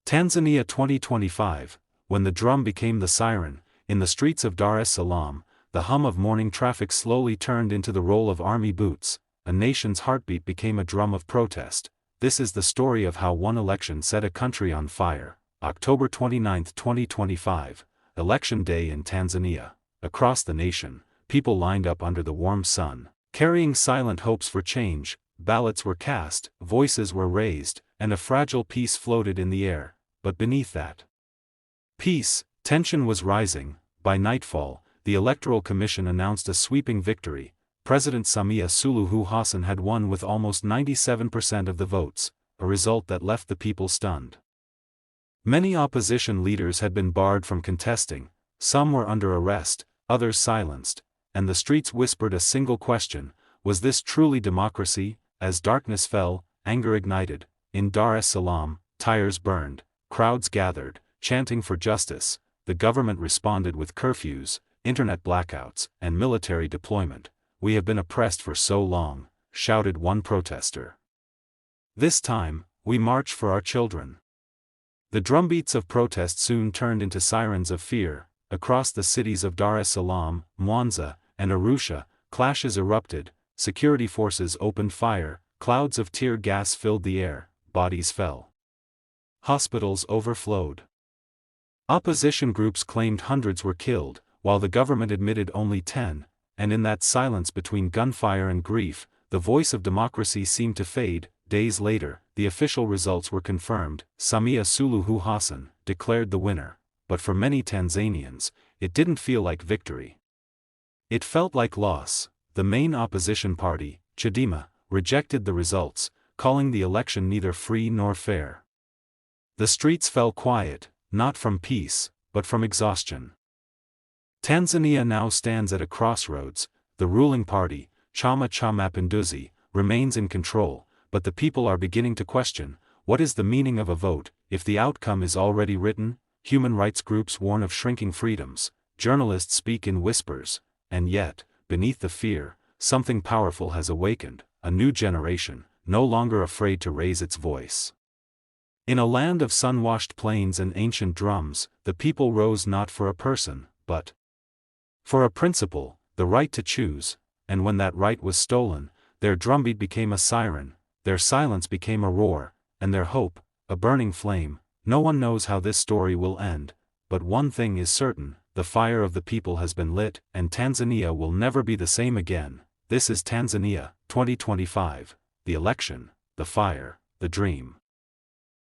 Tanzania 2025, when the drum became the siren, in the streets of Dar es Salaam, the hum of morning traffic slowly turned into the roll of army boots, a nation's heartbeat became a drum of protest. This is the story of how one election set a country on fire. October 29, 2025, Election Day in Tanzania. Across the nation, people lined up under the warm sun, carrying silent hopes for change. Ballots were cast, voices were raised, and a fragile peace floated in the air. But beneath that peace, tension was rising. By nightfall, the Electoral Commission announced a sweeping victory. President Samia Suluhu Hassan had won with almost 97% of the votes, a result that left the people stunned. Many opposition leaders had been barred from contesting, some were under arrest, others silenced, and the streets whispered a single question: was this truly democracy? As darkness fell, anger ignited. In Dar es Salaam, tires burned, crowds gathered, chanting for justice. The government responded with curfews, internet blackouts, and military deployment. "We have been oppressed for so long," shouted one protester. "This time, we march for our children." The drumbeats of protest soon turned into sirens of fear. Across the cities of Dar es Salaam, Mwanza, and Arusha, clashes erupted. Security forces opened fire, clouds of tear gas filled the air, bodies fell. Hospitals overflowed. Opposition groups claimed hundreds were killed, while the government admitted only 10, and in that silence between gunfire and grief, the voice of democracy seemed to fade. Days later, the official results were confirmed. Samia Suluhu Hassan declared the winner, but for many Tanzanians, it didn't feel like victory. It felt like loss. The main opposition party, Chadema, rejected the results, calling the election neither free nor fair. The streets fell quiet, not from peace, but from exhaustion. Tanzania now stands at a crossroads. The ruling party, Chama cha Mapinduzi, remains in control, but the people are beginning to question, what is the meaning of a vote, if the outcome is already written? Human rights groups warn of shrinking freedoms, journalists speak in whispers, and yet, beneath the fear, something powerful has awakened, a new generation, no longer afraid to raise its voice. In a land of sun-washed plains and ancient drums, the people rose not for a person, but for a principle, the right to choose, and when that right was stolen, their drumbeat became a siren, their silence became a roar, and their hope, a burning flame. No one knows how this story will end, but one thing is certain: the fire of the people has been lit, and Tanzania will never be the same again. This is Tanzania, 2025, the election, the fire, the dream.